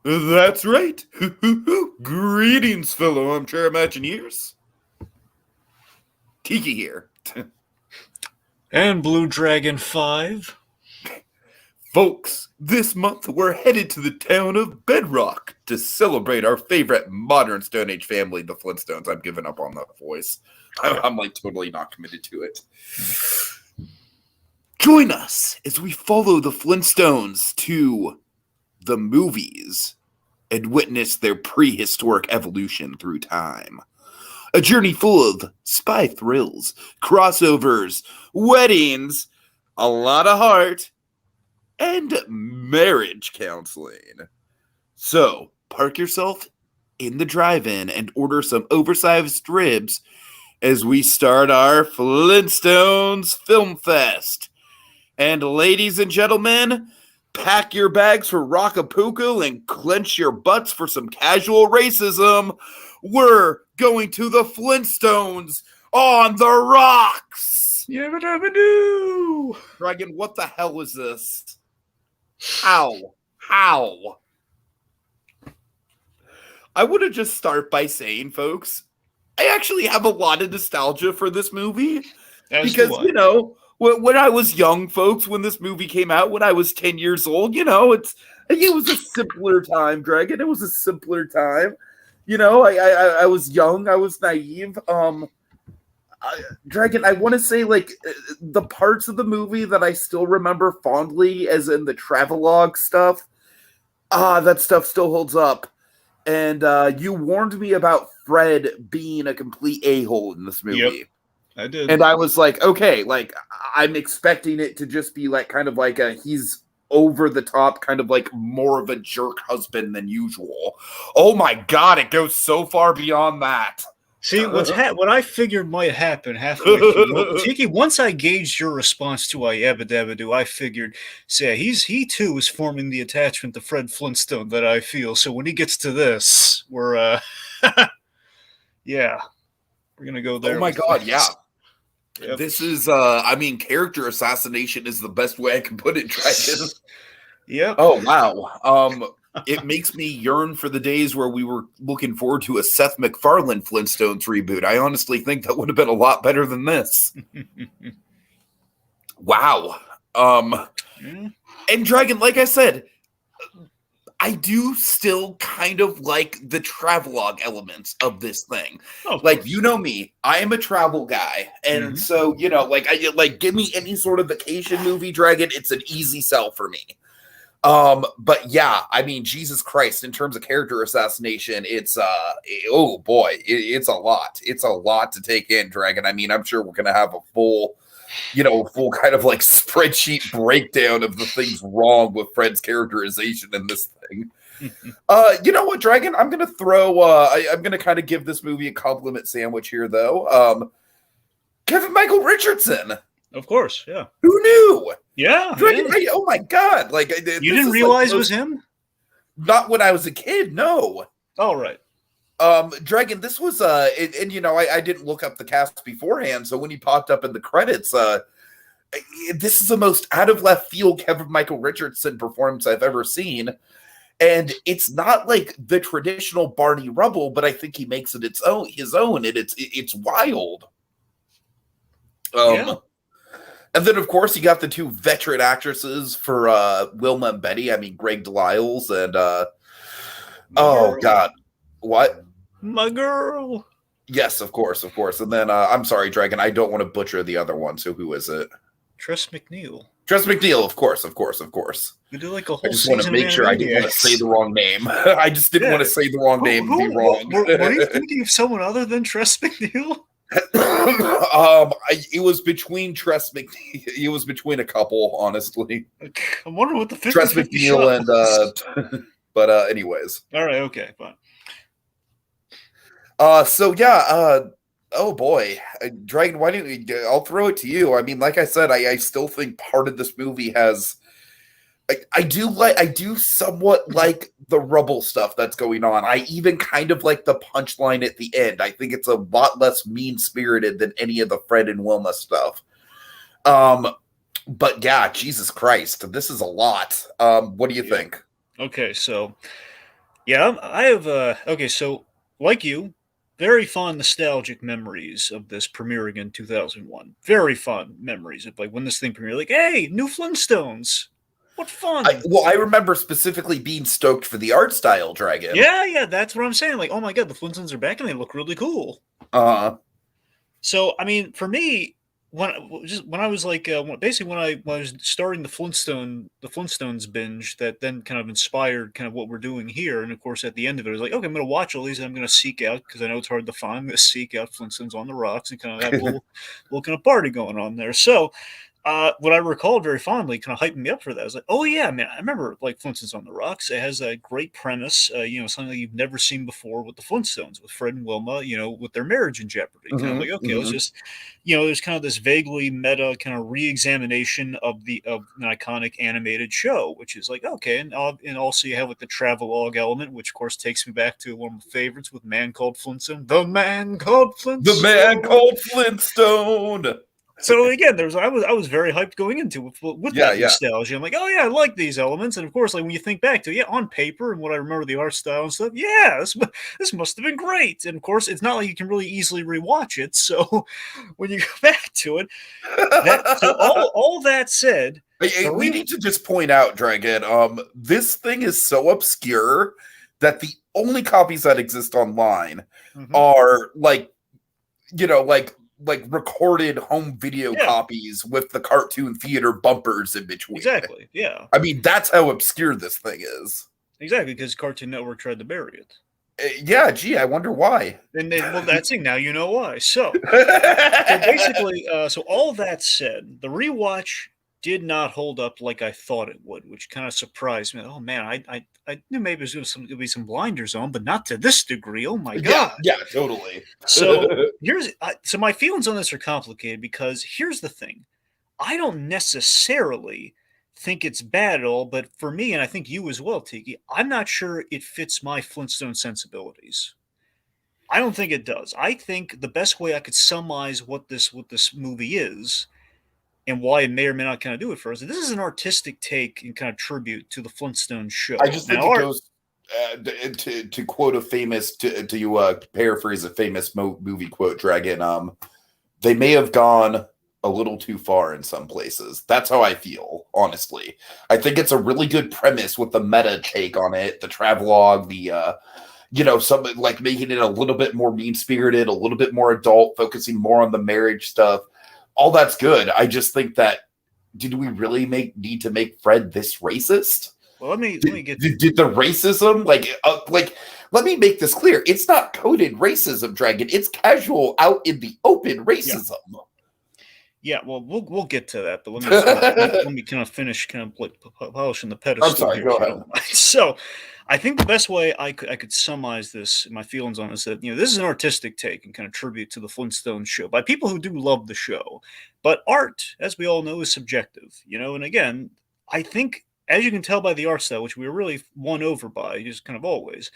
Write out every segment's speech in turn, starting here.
That's right. Greetings, fellow armchair Imagineers. Tiki here. And Blue Dragon 5. Folks, this month we're headed to the town of Bedrock to celebrate our favorite modern Stone Age family, the Flintstones. I'm giving up on that voice. I'm like totally not committed to it. Join us as we follow the Flintstones to the movies and witness their prehistoric evolution through time. A journey full of spy thrills, crossovers, weddings, a lot of heart, and marriage counseling. So, park yourself in the drive-in and order some oversized ribs as we start our Flintstones Film Fest. And ladies and gentlemen, pack your bags for Rockapoco and clench your butts for some casual racism. We're going to the Flintstones on the rocks. Yabba-dabba-doo! Dragon, what the hell is this? How? I want to just start by saying, folks, I actually have a lot of nostalgia for this movie. Because, you know, when I was young, folks, when this movie came out, when I was 10 years old, you know, it was a simpler time, Dragon. It was a simpler time. You know, I was young, I was naive. Dragon, I want to say, like, the parts of the movie that I still remember fondly, as in the travelogue stuff, that stuff still holds up. And you warned me about Fred being a complete a-hole in this movie. Yep, I did. And I was like, okay, like, I'm expecting it to just be, like, kind of like he's over the top, kind of like more of a jerk husband than usual. Oh my God, it goes so far beyond that. See, what I figured might happen halfway through. Tiki, once I gauged your response to I Yabba Dabba Doo, I figured, say, he too is forming the attachment to Fred Flintstone that I feel. So when he gets to this, we're, yeah, we're going to go there. Oh my God, this. yeah. Yep. This is, I mean, character assassination is the best way I can put it, Dragon. Yep. Oh, wow. It makes me yearn for the days where we were looking forward to a Seth MacFarlane Flintstones reboot. I honestly think that would have been a lot better than this. Wow. And Dragon, like I said, I do still kind of like the travelogue elements of this thing. Oh, like, you know me, I am a travel guy. And so, you know, like, give me any sort of vacation movie, Dragon, it's an easy sell for me. But yeah, I mean, Jesus Christ, in terms of character assassination, it's, oh boy, it's a lot. It's a lot to take in, Dragon. I mean, I'm sure we're going to have a full kind of like spreadsheet breakdown of the things wrong with Fred's characterization in this thing. You know what, Dragon? I'm going to throw, I'm going to kind of give this movie a compliment sandwich here, though. Kevin Michael Richardson. Of course, yeah. Who knew? Yeah. Dragon, oh my God. Like, you didn't realize it was him? Not when I was a kid, no. Oh, right. Dragon, this was, and you know, I didn't look up the cast beforehand, so when he popped up in the credits, this is the most out of left field Kevin Michael Richardson performance I've ever seen. And it's not like the traditional Barney Rubble, but I think he makes it his own, and it's wild. Yeah. And then, of course, you got the two veteran actresses for Wilma and Betty. I mean, Greg Delisles and, oh, God. What? My girl. Yes, of course. And then, I'm sorry, Dragon, I don't want to butcher the other one, so who is it? Tress MacNeille. Tress MacNeille, of course. We do like a whole I just want to make sure I didn't want to say the wrong name. I just didn't want to say the wrong name and be wrong. Were you thinking of someone other than Tress MacNeille? It was between Tress MacNeille. It was between a couple, honestly. I'm wondering what the Tress MacNeille and but anyways. All right, okay, fine. So yeah, oh boy, Dragon, why don't we? I'll throw it to you. I mean, like I said, I still think part of this movie has. I do somewhat like the rubble stuff that's going on. I even kind of like the punchline at the end. I think it's a lot less mean-spirited than any of the Fred and Wilma stuff. But yeah, Jesus Christ, this is a lot. What do you think? Okay, so Yeah, I have. Okay, so like you, very fond nostalgic memories of this premiering in 2001. Very fond memories of like when this thing premiered. Like, hey, new Flintstones. What fun! I remember specifically being stoked for the art style Dragon. Yeah, yeah, that's what I'm saying. Like, oh my god, the Flintstones are back and they look really cool. Uh, So, I mean, for me, when I was like, basically when I was starting the Flintstones binge, that then kind of inspired kind of what we're doing here. And of course, at the end of it, I was like, okay, I'm going to watch all these, and I'm going to seek out because I know it's hard to find. I'm going to seek out Flintstones on the Rocks and kind of have a little kind of party going on there. So, what I recalled very fondly, kind of hyping me up for that. I was like, "Oh yeah, man! I remember like Flintstones on the Rocks. It has a great premise, something that you've never seen before with the Flintstones, with Fred and Wilma, with their marriage in jeopardy." Kind of mhm, like, okay, let's mhm. just, there's kind of this vaguely meta kind of re-examination of an iconic animated show, which is like, okay, and also you have like the travelogue element, which of course takes me back to one of my favorites with Man Called Flintstone, the Man Called The man Flintstone. called Flintstone. So again, I was very hyped going into with Yeah, that yeah. nostalgia. I'm like, oh yeah, I like these elements, and of course, like when you think back to on paper and what I remember the art style and stuff, yeah, this must have been great. And of course, it's not like you can really easily rewatch it. So when you go back to it, all that said, the We re need to just point out, Dragon. This thing is so obscure that the only copies that exist online Mhm. are like recorded home video Yeah, copies with the cartoon theater bumpers in between. exactly, yeah, I mean, that's how obscure this thing is. exactly, because Cartoon Network tried to bury it, Yeah, gee, I wonder why. and then well, that's it. Now you know why. So basically, so all that said, the rewatch did not hold up like I thought it would, which kind of surprised me. Oh man, I knew maybe there'd be some blinders on, but not to this degree. Oh my Yeah, god. yeah, totally. So so my feelings on this are complicated because here's the thing. I don't necessarily think it's bad at all, but for me, and I think you as well, Tiki, I'm not sure it fits my Flintstone sensibilities. I don't think it does. I think the best way I could summarize what this movie is and why it may or may not kind of do it for us. This is an artistic take and kind of tribute to the Flintstones I show. just think Now, it art, goes to quote a famous to paraphrase a famous movie quote, Dragon. They may have gone a little too far in some places. That's how I feel, honestly. I think it's a really good premise with the meta take on it, the travelogue, the some like making it a little bit more mean spirited, a little bit more adult, focusing more on the marriage stuff. All that's good. I just think that did we really need to make Fred this racist? well, let me get Did the racism like let me make this clear. It's not coded racism, Dragon. It's casual out in the open yeah. racism. Yeah, well, we'll get to that, but let me just let me kind of finish kind of like polishing the I'm pedestal sorry, here, go if you ahead. don't mind. So, I think the best way I could summarize this, my feelings on this, that this is an artistic take and kind of tribute to the Flintstones show by people who do love the show, but art, as we all know, is subjective, and again, I think as you can tell by the art style, which we were really won over by, just kind of always,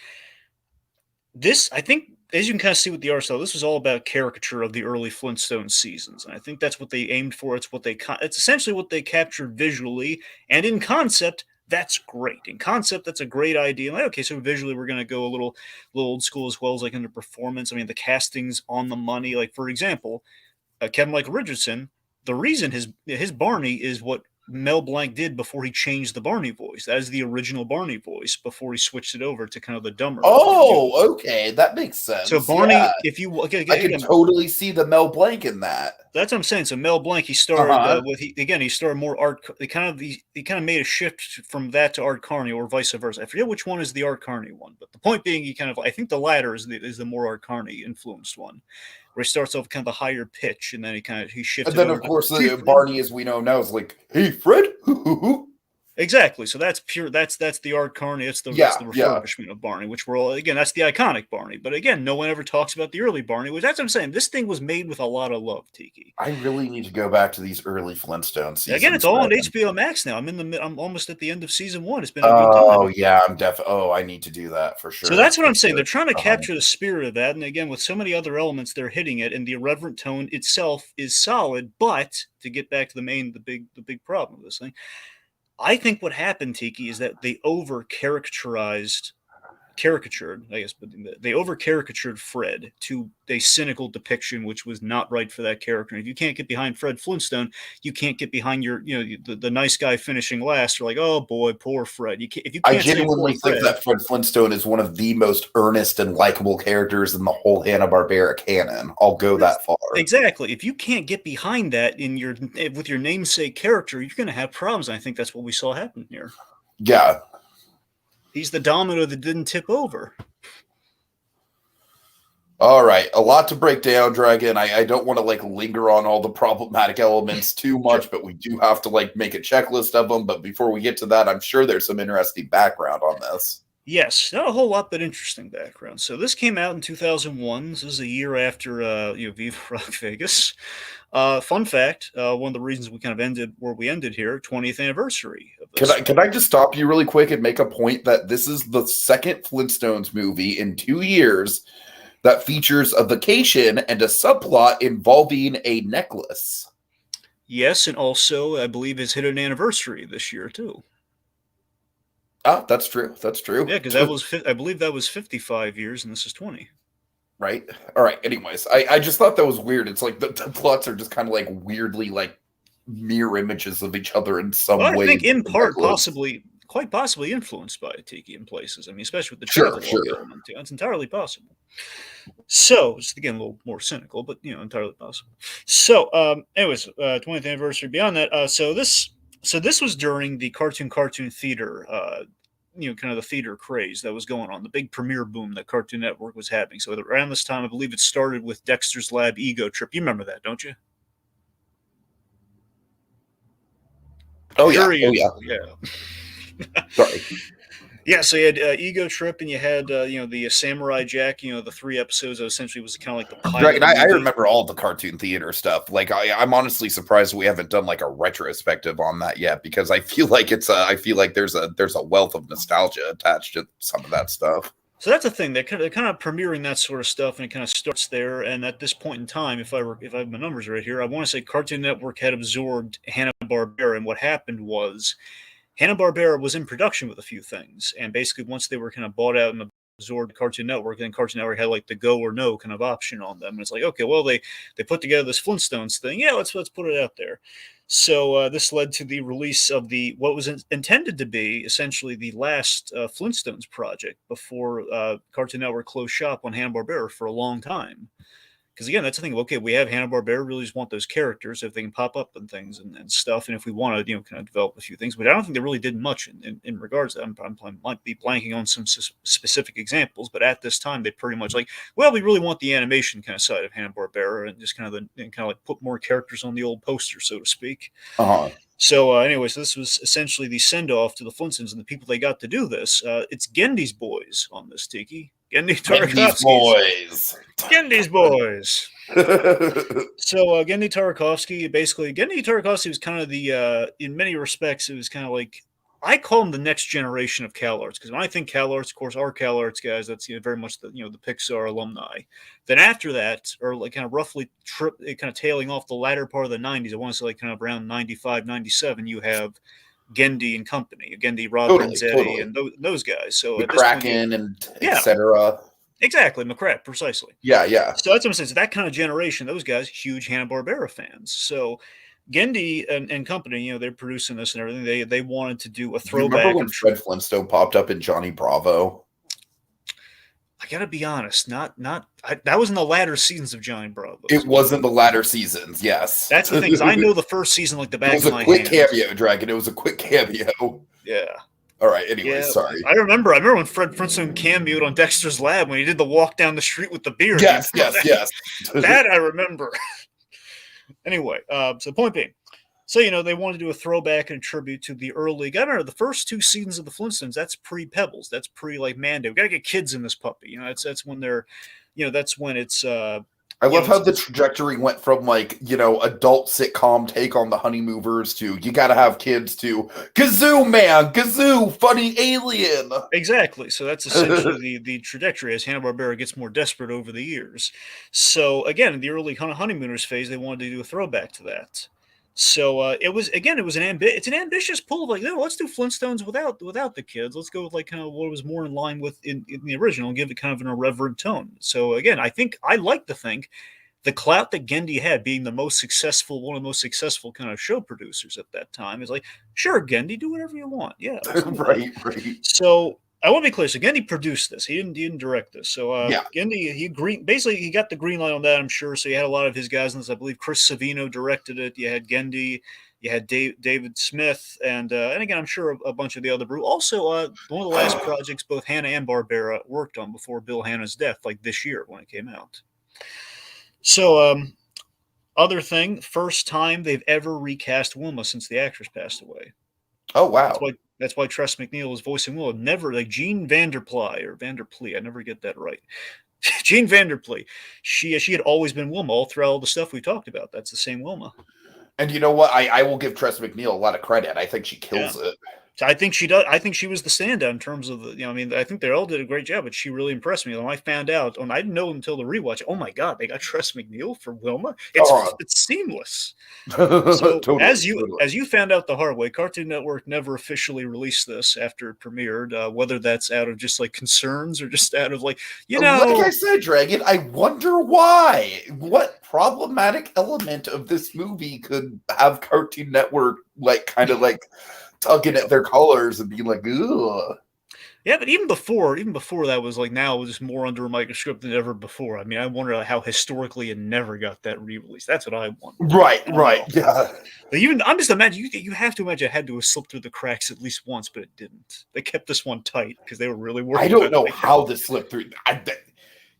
this I think as you can kind of see with the art style, this was all about caricature of the early Flintstone seasons, and I think that's what they aimed for. It's essentially what they captured visually and in concept. That's great. In concept, that's a great idea. Like, okay, so visually, we're going to go a little old school as well as like in the performance. I mean, the casting's on the money. Like for example, Kevin Michael Richardson. The reason his Barney is what Mel Blanc did before he changed the Barney voice. That is the original Barney voice before he switched it over to kind of the dumber Barney. Oh, okay, that makes So sense. Yeah, Barney, if you I could again, totally see the Mel Blanc in that. that's what I'm saying. So Mel Blanc, he Uh started huh. he started more art. He kind of made a shift from that to Art Carney or vice versa. I forget which one is the Art Carney one, but the point being, I think the latter is the more Art Carney influenced one, where he starts off kind of the higher pitch and then he And shifted then, over of to course, Hey the Fred. Barney, as we know now, is like, "Hey, Fred." Exactly. So that's pure. That's the Art Carney. That's Yeah, the yeah. refurbishment of Barney, which we're all again. That's the iconic Barney. But again, no one ever talks about the early Barney. Which that's what I'm saying. This thing was made with a lot of love, Tiki. I really need to go back to these early Flintstone Again, it's seasons, all on Dragon. HBO Max now. I'm almost at the end of season one. It's been a good Oh time. yeah, Oh, I need to do that for So sure. that's what For I'm saying. They're sure. trying to Uh-huh. capture the spirit of that, and again, with so many other elements, they're hitting it. And the irreverent tone itself is solid. But to get back to the big problem of this thing, I think what happened, Tiki, is that they over caricatured, I guess, but they over caricatured Fred to a cynical depiction, which was not right for that character. And if you can't get behind Fred Flintstone, you can't get behind the nice guy finishing last. You're like, oh boy, poor Fred. If you I can't say poor genuinely think Fred, that Fred Flintstone is one of the most earnest and likable characters in the whole Hanna-Barbera canon. I'll go that far. exactly. If you can't get behind that with your namesake character, you're going to have problems. And I think that's what we saw happen here. Yeah. He's the domino that didn't tip over. All right, a lot to break down, Dragon. I don't want to linger on all the problematic elements too much, but we do have to make a checklist of them. But before we get to that, I'm sure there's some interesting background on this. Yes, not a whole lot, but interesting background. So this came out in 2001. This is a year after Viva Rock Vegas. Fun fact: one of the reasons we kind of ended where we ended here, 20th anniversary of this. Can I just stop you really quick and make a point that this is the second Flintstones movie in 2 years that features a vacation and a subplot involving a necklace. Yes, and also I believe it's hit an anniversary this year too. Oh, that's true. That's true. Yeah, because I believe that was 55 years, and this is 20. Right. All right. Anyways, I just thought that was weird. It's like the plots are just kind of weirdly mirror images of each other in some way. I think in part, quite possibly influenced by Tiki in places. I mean, especially with the travel element too. It's entirely possible. So, just again, a little more cynical, but entirely possible. So, anyways, 20th anniversary. Beyond that, so this was during the cartoon theater, kind of the theater craze that was going on, the big premiere boom that Cartoon Network was having. So around this time, I believe it started with Dexter's Lab Ego Trip. You remember that, don't you? Oh yeah. Sorry. Yeah, so you had Ego Trip, and you had the Samurai Jack. The 3 episodes that essentially was kind of like the pilot. Right, I remember all the cartoon theater stuff. I'm honestly surprised we haven't done a retrospective on that yet, because I feel like there's a wealth of nostalgia attached to some of that stuff. So that's the thing. They're kind of premiering that sort of stuff, and it kind of starts there. And at this point in time, if I have my numbers right here, I want to say Cartoon Network had absorbed Hanna-Barbera, and what happened was Hanna-Barbera was in production with a few things, and basically once they were kind of bought out and absorbed Cartoon Network, then Cartoon Network had the go or no kind of option on them. And it's like, okay, well, they put together this Flintstones thing. Yeah, let's put it out there. So this led to the release of what was intended to be essentially the last Flintstones project before Cartoon Network closed shop on Hanna-Barbera for a long time. Because again, that's the thing. Okay, we have Hanna-Barbera. Really just want those characters if they can pop up and things and stuff. And if we want to, kind of develop a few things, but I don't think they really did much in regards to that. I might be blanking on some specific examples, but at this time, they pretty much we really want the animation kind of side of Hanna-Barbera and just kind of put more characters on the old poster, so to speak. Uh-huh. So, anyways, this was essentially the send-off to the Flintstones, and the people they got to do this. It's Gendy's boys on this, Tiki. Gendy's boys. Gendy's boys. So Gendy Tarakovsky, Gendy Tarakovsky was kind of the, in many respects, it was kind of I call him the next generation of CalArts, because when I think CalArts, of course, our CalArts guys, that's very much the the Pixar alumni. Then after that, or kind of roughly kind of tailing off the latter part of the 90s, I want to say kind of around 95, 97, you have Gendy and company, Gendy, Rob Renzetti, and those guys. So McCracken and etc. Exactly, McCracken, precisely. Yeah. So that's what I'm saying. So that kind of generation, those guys, huge Hanna-Barbera fans. So Gendy and company, they're producing this and everything. They wanted to do a throwback. Remember when Fred Flintstone popped up in Johnny Bravo? I gotta be honest, that was in the latter seasons of Johnny Bravo. It wasn't the latter seasons, yes. That's the thing, is I know the first season like the back of my hand. It was a quick cameo, Dragon. It was a quick cameo. Yeah. All right, anyway, sorry. I remember when Fred Flintstone cameoed on Dexter's Lab when he did the walk down the street with the beard. Yes. That I remember. Anyway, so point being, so, they wanted to do a throwback and a tribute to the early, I remember the first 2 seasons of the Flintstones, that's pre-Pebbles. That's Mando. We got to get kids in this puppy. That's when they're, that's when it's. I love how the trajectory went from adult sitcom take on the Honey Movers to you got to have kids to Kazoo Man, Kazoo, funny alien. Exactly. So that's essentially the trajectory as Hanna-Barbera gets more desperate over the years. So again, in the early Honeymooners phase, they wanted to do a throwback to that. So it was it's an ambitious pull of like, no, let's do Flintstones without the kids. Let's go with like kind of what was more in line with in the original and give it kind of an irreverent tone. So again, I like to think the clout that Gendy had, being the most successful, one of the most successful kind of show producers at that time, is like, sure, Gendy, do whatever you want. Yeah, let's do that. Right. So I want to be clear. So Gendy produced this. He didn't direct this. So Yeah. Gendy, he got the green light on that, I'm sure. So you had a lot of his guys in this. I believe Chris Savino directed it. You had Gendy. You had David Smith, and again, I'm sure a bunch of the other brew. Also, one of the last projects both Hanna and Barbera worked on before Bill Hanna's death, like this year when it came out. So, other thing, first time they've ever recast Wilma since the actress passed away. Oh wow. That's why Tress MacNeille was voicing Wilma. Never like Jean Vanderply or Vanderplee. I never get that right. Jean Vanderplee. She had always been Wilma all throughout all the stuff we talked about. That's the same Wilma. And you know what? I will give Tress MacNeille a lot of credit. I think she kills it. I think she does. I think she was the standout in terms of the, I mean, I think they all did a great job, but she really impressed me. When I found out, and I didn't know until the rewatch, oh my God, they got Tress MacNeille for Wilma. It's seamless. So Totally, as you found out the hard way, Cartoon Network never officially released this after it premiered, whether that's out of just like concerns or just out of like, like I said, Dragon, I wonder why. What problematic element of this movie could have Cartoon Network like kind of like tugging at their collars and being like, ugh. Yeah, but even before that was like, now it was just more under a microscope than ever before. I mean, I wonder how historically it never got that re-release. That's what I wonder. Right. Yeah. But even I'm just imagining you have to imagine it had to have slipped through the cracks at least once, but it didn't. They kept this one tight because they were really worried. I don't know how this slipped through.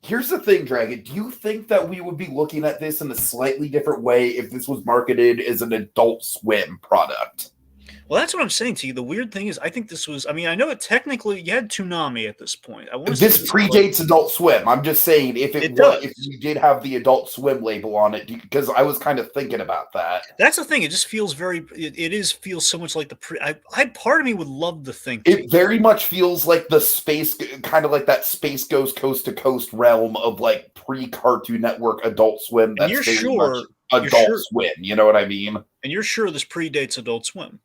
Here's the thing, Dragon. Do you think that we would be looking at this in a slightly different way if this was marketed as an Adult Swim product? Well, that's what I'm saying to you. The weird thing is, I think this was, I mean, I know it technically, you had Toonami at this point. This predates Adult Swim. I'm just saying, if we did have the Adult Swim label on it, because I was kind of thinking about that. That's the thing. It just feels feels so much like part of me would love to think. It very much feels like the space, kind of like that Space Goes Coast to Coast realm of like pre-Cartoon Network Adult Swim. That's you're sure Adult Swim. You know what I mean? And you're sure this predates Adult Swim?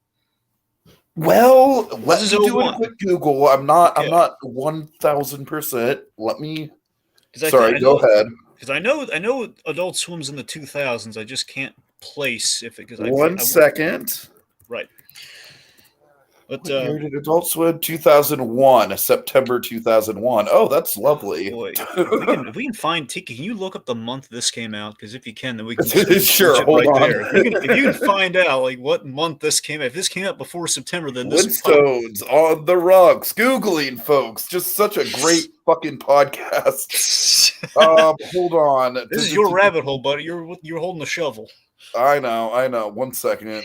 Well, let's do a quick Google. I'm not 1000%. Let me. Sorry, go ahead. Because I know Adult Swim's in the 2000s. I just can't place if it. Because 1 second. Right. But year did Adult Swim? 2001, September 2001. Oh, that's lovely. Boy, if we can find Tiki, can you look up the month this came out? Because if you can, then we can sure. Hold on. There. If you can find out like what month this came out, if this came out before September, then this Flintstones on the rocks. Googling, folks. Just such a great fucking podcast. Hold on. This is your rabbit hole, buddy. You're holding the shovel. I know. 1 second.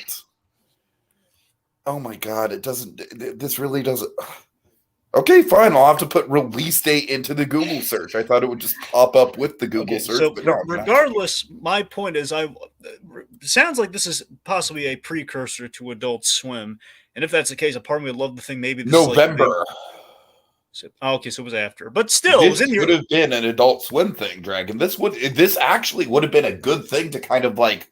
Oh my God, this really doesn't. Okay, fine. I'll have to put release date into the Google search. I thought it would just pop up with the Google search. So but no, regardless, my point is, it sounds like this is possibly a precursor to Adult Swim. And if that's the case, a part of me would love to think maybe this November. Is okay, so it was after. But still, it was in would have been an Adult Swim thing, Dragon. This actually would have been a good thing to kind of like,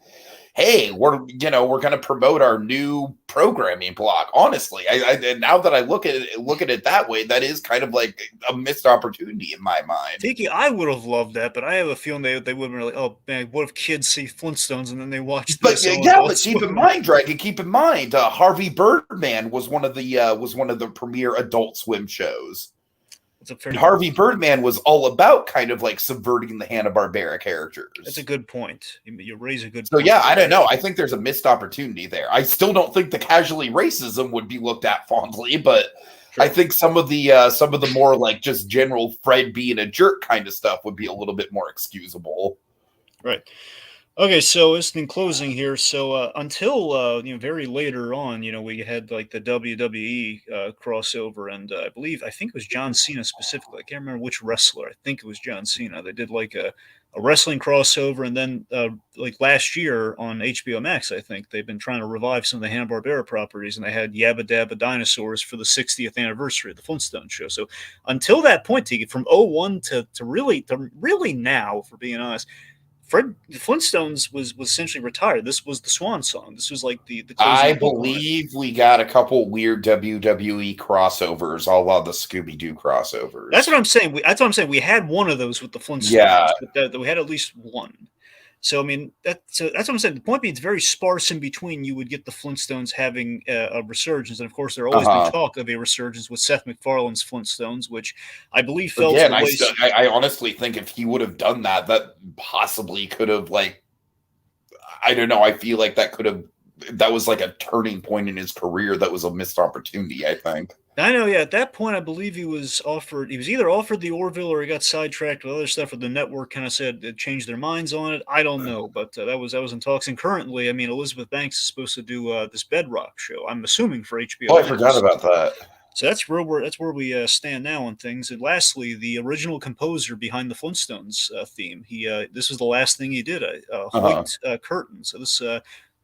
hey, we're going to promote our new programming block. Honestly, and now that I look at it that way, that is kind of like a missed opportunity in my mind. Tiki, I would have loved that, but I have a feeling they would have been like, oh man, what if kids see Flintstones and then they watch this? But keep in mind, Dragon. Keep in mind, Harvey Birdman was one of the premier Adult Swim shows. Harvey Birdman was all about kind of like subverting the Hanna-Barbera characters. That's a good point. You raise a good point. So yeah, I don't know. I think there's a missed opportunity there. I still don't think the casually racism would be looked at fondly, but sure. I think some of the more like just general Fred being a jerk kind of stuff would be a little bit more excusable. Right. Okay, so just in closing here, so until very later on, we had like the WWE crossover, and I think it was John Cena specifically. I can't remember which wrestler. I think it was John Cena. They did like a wrestling crossover, and then like last year on HBO Max, I think they've been trying to revive some of the Hanna-Barbera properties, and they had Yabba Dabba Dinosaurs for the 60th anniversary of the Flintstones show. So until that point, Tiki, from 2001 to really now, for being honest, the Flintstones was essentially retired. This was the swan song. This was like the I closing book on it. believe we got a couple weird WWE crossovers, a la the Scooby-Doo crossovers. That's what I'm saying. That's what I'm saying. We had one of those with the Flintstones, Yeah. but we had at least one. So I mean, that's what I'm saying. The point being, it's very sparse in between. You would get the Flintstones having a resurgence, and of course, there always been talk of a resurgence with Seth MacFarlane's Flintstones, which I believe fell to the wayside. I honestly think if he would have done that, that possibly could have, like, I don't know. I feel like that was like a turning point in his career. That was a missed opportunity, I think. I know, yeah. At that point, I believe he was either offered the Orville or he got sidetracked with other stuff. Or the network kind of said it changed their minds on it. I don't know, but that was in talks. And currently, I mean, Elizabeth Banks is supposed to do this Bedrock show. I'm assuming for HBO. Oh, I forgot about that. So that's where we stand now on things. And lastly, the original composer behind the Flintstones theme. This was the last thing he did. Hoyt Curtin. So this.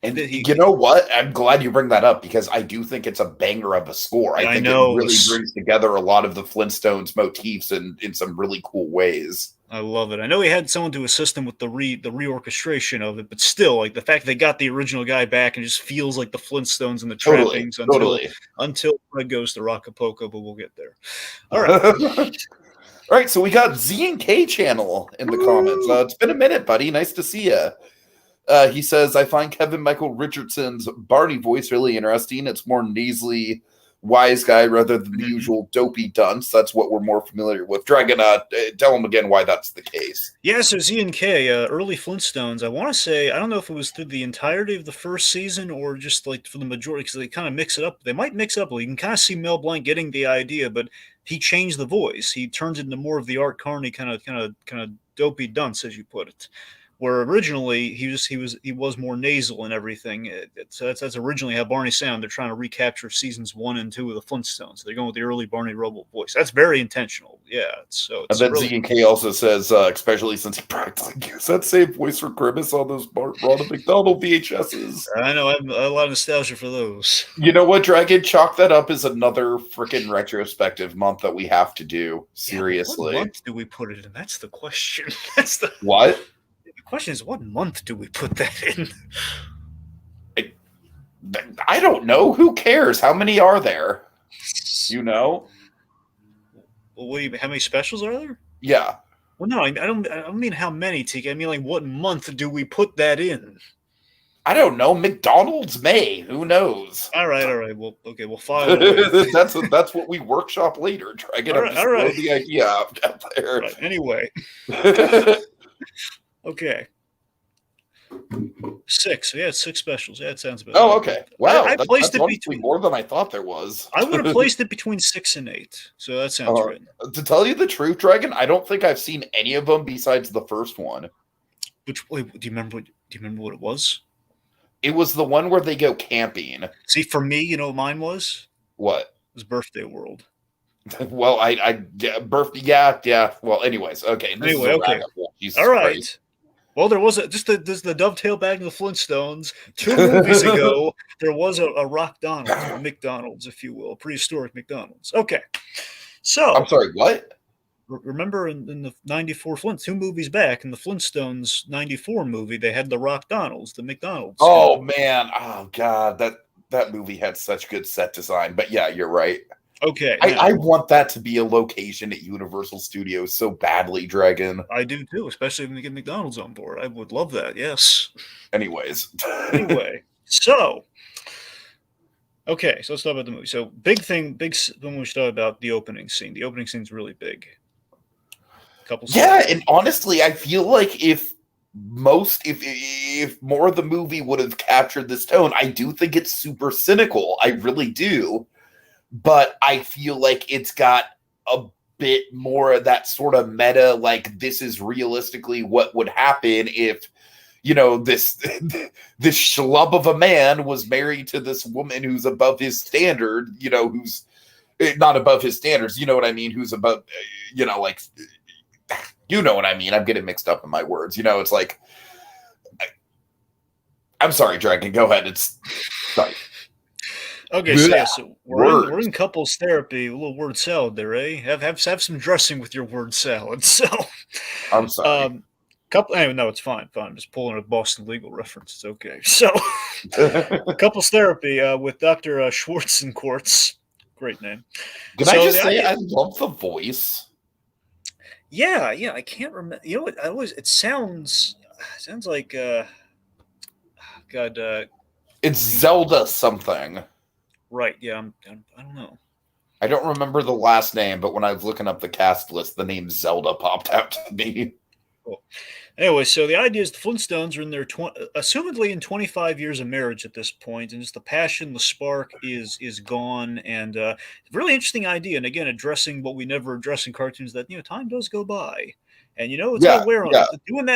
And you know what? I'm glad you bring that up because I do think it's a banger of a score. I think it really brings together a lot of the Flintstones motifs in some really cool ways. I love it. I know he had someone to assist him with the reorchestration of it, but still, like the fact they got the original guy back and it just feels like the Flintstones and the trappings until Fred goes to Rockapoco, but we'll get there. All right. All right, so we got Z and K channel in the comments. It's been a minute, buddy. Nice to see you. He says, I find Kevin Michael Richardson's Barney voice really interesting. It's more nasally wise guy rather than the usual dopey dunce. That's what we're more familiar with. Dragon, tell him again why that's the case. Yeah, so Z and K, early Flintstones, I want to say, I don't know if it was through the entirety of the first season or just like for the majority, because they kind of mix it up. They might mix it up. You can kind of see Mel Blanc getting the idea, but he changed the voice. He turns it into more of the Art Carney kind of dopey dunce, as you put it. Where originally he was more nasal and everything. So that's originally how Barney sounded. They're trying to recapture seasons 1 and 2 of the Flintstones. They're going with the early Barney Rubble voice. That's very intentional. Yeah. And then really... Z and K also says, especially since he practically used that same voice for Grimace on those Ronald McDonald VHSs. I know. I have a lot of nostalgia for those. You know what, Dragon? Chalk that up as another freaking retrospective month that we have to do. Seriously. What month do we put it in? That's the question. That's the what? The question is, what month do we put that in? I don't know. Who cares? How many are there? You know? Well, what do you mean? How many specials are there? Yeah. Well, no, I don't mean how many, Tiki. I mean, like, what month do we put that in? I don't know. McDonald's May. Who knows? All right. Well, okay, we'll file. That's what we workshop later. Try to get the idea out there. Right. Anyway. Okay. 6. Yeah, 6 specials. Yeah, it sounds about. Oh, okay. Wow, I placed it between more than I thought there was. I would have placed it between 6 and 8. So that sounds right. To tell you the truth, Dragon, I don't think I've seen any of them besides the first one. Do you remember what it was? It was the one where they go camping. See, for me, you know what mine was? What? It was Birthday World. Well, yeah. Well, anyways, okay. Okay. All right. Christ. Well, there was just the dovetail back in the Flintstones 2 movies ago. There was a Rock Donald's, or McDonald's, if you will, prehistoric McDonald's. Okay, so I'm sorry, what? Remember in the '94 2 movies back in the Flintstones '94 movie, they had the Rock Donald's, the McDonald's. Oh man, oh god, that movie had such good set design. But yeah, you're right. Okay, I want that to be a location at Universal Studios so badly, Dragon. I do too, especially when they get McDonald's on board. I would love that. Yes. Anyways. So let's talk about the movie. So big thing we should talk about the opening scene. The opening scene's really big. And honestly, I feel like if more of the movie would have captured this tone, I do think it's super cynical. I really do. But I feel like it's got a bit more of that sort of meta, like this is realistically what would happen if, you know, this schlub of a man was married to this woman who's above his standard, you know, who's not above his standards, you know what I mean? Who's above, you know, like, you know what I mean? I'm getting mixed up in my words. You know, it's like, I'm sorry, Dragon, go ahead. Sorry. Okay, so we're in couples therapy. A little word salad there, eh? Have some dressing with your word salad. So, I'm sorry. Anyway, no, it's fine. Fine. I'm just pulling a Boston legal reference. It's okay. So, couples therapy with Dr. Schwartz and Quartz. Great name. Can I just say I love the voice? Yeah, I can't remember. You know what? It sounds like God. It's Zelda something. Right. Yeah. I don't know. I don't remember the last name, but when I was looking up the cast list, the name Zelda popped out to me. Cool. Anyway, so the idea is the Flintstones are in their assumedly in 25 years of marriage at this point, and just the passion, the spark is gone, and really interesting idea. And again, addressing what we never address in cartoons, that time does go by, and it's gonna wear on it. Doing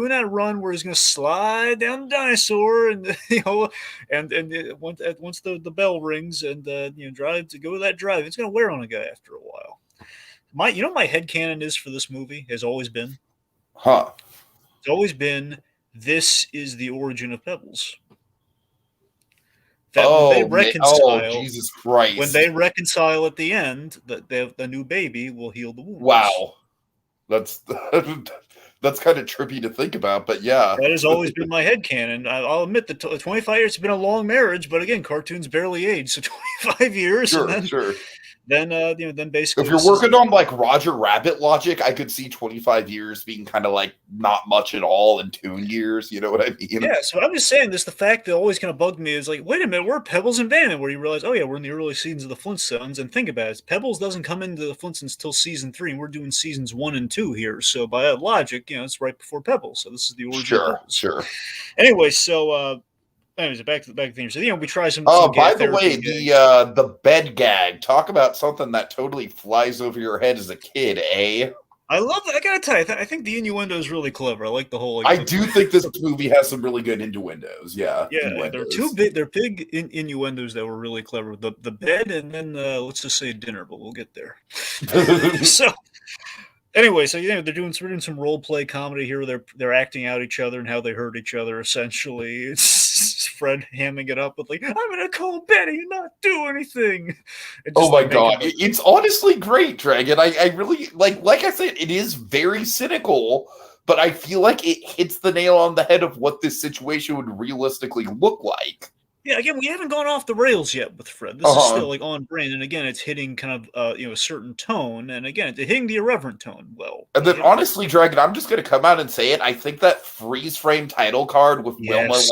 that run where he's gonna slide down the dinosaur, and once the bell rings and drive to go that drive, it's gonna wear on a guy after a while. My headcanon is for this movie has always been. Huh. It's always been, this is the origin of Pebbles. That when they reconcile, Jesus Christ. When they reconcile at the end, the new baby will heal the wounds. Wow. That's kind of trippy to think about, but yeah. That has always been my headcanon. I'll admit that 25 years has been a long marriage, but again, cartoons barely age, so 25 years. Sure. Then basically, if you're working on like Roger Rabbit logic, I could see 25 years being kind of like not much at all in Toon years. You know what I mean? Yeah. So I'm just saying this. The fact that always kind of bugged me is like, wait a minute, we're Pebbles and Bandit, where you realize, oh yeah, we're in the early seasons of the Flintstones. And think about it, Pebbles doesn't come into the Flintstones till season 3, and we're doing seasons 1 and 2 here. So by that logic, it's right before Pebbles. So this is the origin. Of Pebbles. Sure. Anyway, so. Anyways, back to the theme. So we try some. Oh, by the way, the bed gag. Talk about something that totally flies over your head as a kid, eh? I love that. I gotta tell you, I think the innuendo is really clever. I like the whole. I do think this movie has some really good innuendos. Yeah. They're two big. They're big innuendos that were really clever. The bed, and then let's just say dinner, but we'll get there. So. Anyway, so we're doing some role play comedy here. Where they're acting out each other and how they hurt each other. Essentially, it's Fred hamming it up with like, "I'm gonna call Betty and not do anything." Oh my god, it's honestly great, Dragon. I really like I said, it is very cynical, but I feel like it hits the nail on the head of what this situation would realistically look like. Yeah, again, we haven't gone off the rails yet with Fred. This is still like on brand, and again, it's hitting kind of a certain tone, and again, it's hitting the irreverent tone well. And then, honestly, Dragon, I'm just going to come out and say it. I think that freeze frame title card with Wilma,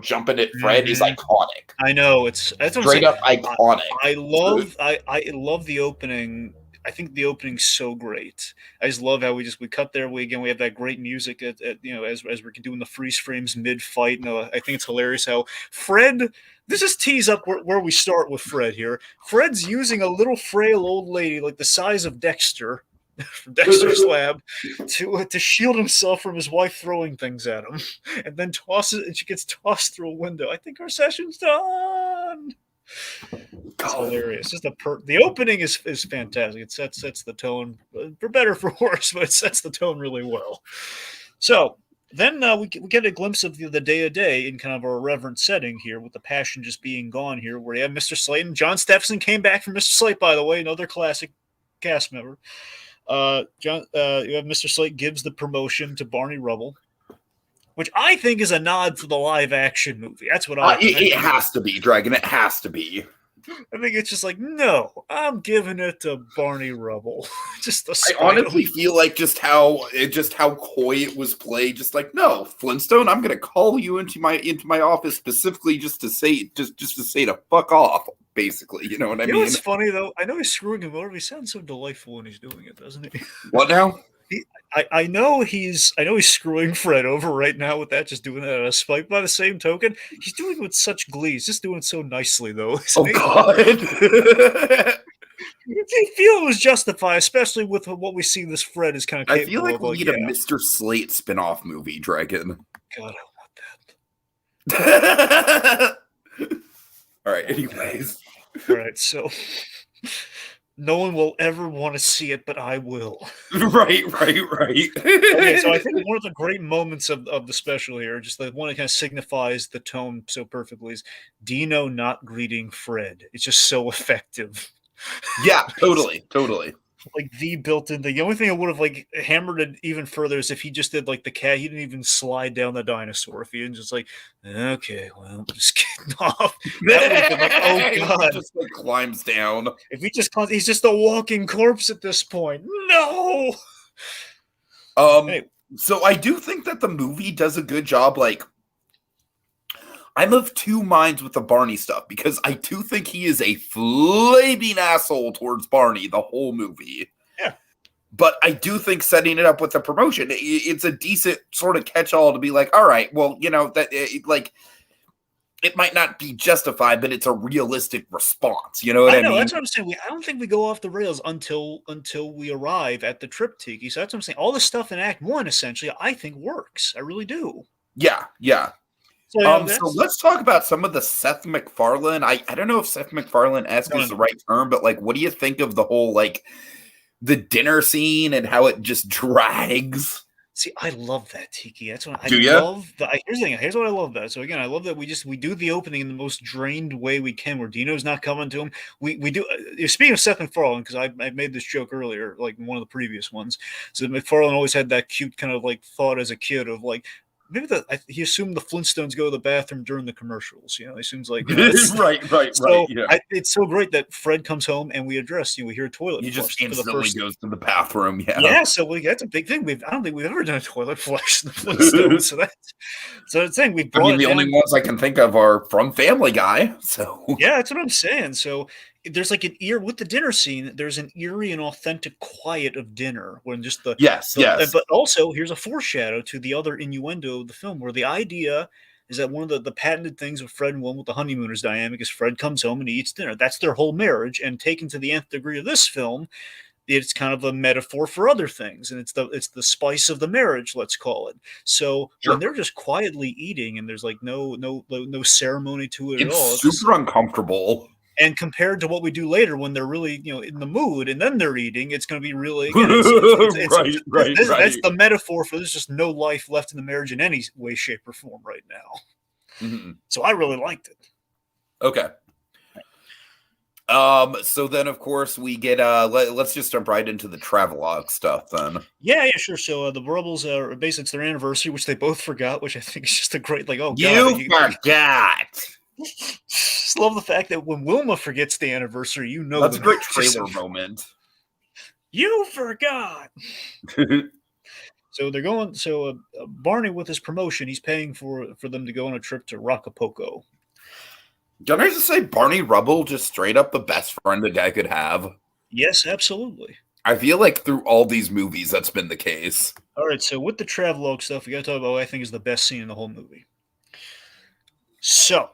jumping at Fred is iconic. I know it's straight up iconic. I love the opening. I think the opening's so great. I just love how we cut there. We have that great music as we're doing the freeze frames mid fight. I think it's hilarious how Fred. This is tease up where we start with Fred here. Fred's using a little frail old lady like the size of Dexter from Dexter's Lab to shield himself from his wife throwing things at him, and then and she gets tossed through a window. I think our session's done. It's hilarious. Just the opening is fantastic. It sets the tone for better for worse, but it sets the tone really well. So then we get a glimpse of the day-to-day in kind of a irreverent setting here, with the passion just being gone here, where you have Mr. Slate, and John Stephenson came back from Mr. Slate, by the way, another classic cast member. You have Mr. Slate gives the promotion to Barney Rubble, which I think is a nod for the live-action movie. That's what I think. It has to be, Dragon. It has to be. I think it's just like, no, I'm giving it to Barney Rubble. I honestly feel like just how coy it was played. Just like, no, Flintstone, I'm going to call you into my office specifically just to say to fuck off. Basically, you know what I mean? What's funny though? I know he's screwing him over. He sounds so delightful when he's doing it, doesn't he? What now? I know he's screwing Fred over right now with that, just doing that out of spite. By the same token, he's doing it with such glee. He's just doing it so nicely, though. God! I feel it was justified, especially with what we see this Fred is kind of. I feel like we need a Mr. Slate spin-off movie, Dragon. God, I want that. All right. Anyways. All right. So. No one will ever want to see it, but I will. Right. Okay, so I think one of the great moments of the special here, just the one that kind of signifies the tone so perfectly, is Dino not greeting Fred. It's just so effective. Yeah, totally. like the built-in thing. The only thing I would have like hammered it even further is if he just did like the cat. He didn't even slide down the dinosaur. If he didn't just like, okay, well, I'm just getting off. That would have been like, oh He god. just like climbs down. If he just he's just a walking corpse at this point. No. Anyway, So I do think that the movie does a good job. Like, I'm of two minds with the Barney stuff because I do think he is a flaming asshole towards Barney the whole movie. yeah. But I do think setting it up with the promotion, it's a decent sort of catch-all to be like, all right, well, you know, that like it might not be justified, but it's a realistic response. You know what I know. mean? That's what I'm saying. I don't think we go off the rails until we arrive at the trip, Tiki. So that's what I'm saying. All the stuff in Act 1, essentially, I think works. I really do. Yeah, yeah. So, you know, So let's talk about some of the Seth MacFarlane. I don't know if Seth MacFarlane-esque is the right term, but like, what do you think of the whole like the dinner scene and how it just drags? See, I love that, Tiki. That's what I Do ya? love. Here's the thing. Here's what I love about it. So again, I love that we do the opening in the most drained way we can, where Dino's not coming to him. We do. Speaking of Seth MacFarlane, because I made this joke earlier, like in one of the previous ones. So MacFarlane always had that cute kind of like thought as a kid of like, maybe he assumed the Flintstones go to the bathroom during the commercials. You know, he assumes like, you know, right. Yeah. It's so great that Fred comes home and we address. You know, we hear a toilet. He just flush for the instantly first. goes to the bathroom. Yeah. Yeah, so that's a big thing. I don't think we've ever done a toilet flush in the Flintstones. So that's the thing. We brought the only ones I can think of are from Family Guy. So yeah, that's what I'm saying. So there's like an with the dinner scene. There's an eerie and authentic quiet of dinner when just yes. But also here's a foreshadow to the other innuendo of the film, where the idea is that one of the patented things with Fred and Wilma with the honeymooners dynamic is Fred comes home and he eats dinner. That's their whole marriage, and taken to the nth degree of this film, it's kind of a metaphor for other things, and it's the spice of the marriage, let's call it. So when they're just quietly eating and there's like no ceremony to it at all, it's super uncomfortable. And compared to what we do later when they're really, you know, in the mood and then they're eating, it's going to be really right. That's the metaphor for there's just no life left in the marriage in any way, shape, or form right now. Mm-hmm. So I really liked it. Okay. So then of course we get let's just jump right into the travelogue stuff then. Yeah, sure. So the Rebels are basically it's their anniversary, which they both forgot, which I think is just a great like, oh god, you forgot. Just love the fact that when Wilma forgets the anniversary, you know that's a great trailer moment. You forgot. So they're going. So Barney, with his promotion, he's paying for them to go on a trip to Rockapoco. Can I just say Barney Rubble just straight up the best friend a guy could have? Yes, absolutely. I feel like through all these movies, that's been the case. All right, so with the travelogue stuff, we got to talk about what I think is the best scene in the whole movie. So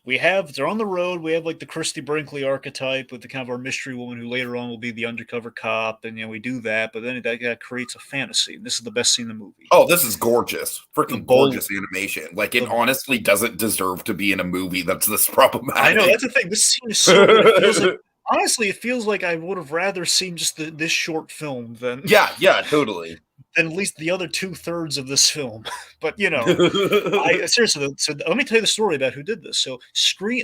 they're on the road. We have like the Christy Brinkley archetype with the kind of our mystery woman who later on will be the undercover cop, and you know we do that, but then that creates a fantasy. And this is the best scene in the movie. Oh, this is gorgeous, freaking gorgeous animation. Like it honestly doesn't deserve to be in a movie that's this problematic. I know that's the thing. This scene is so good. It feels like, honestly, it feels like I would have rather seen just this short film than totally. Than at least the other 2/3 of this film. But you know, seriously. So let me tell you the story about who did this. So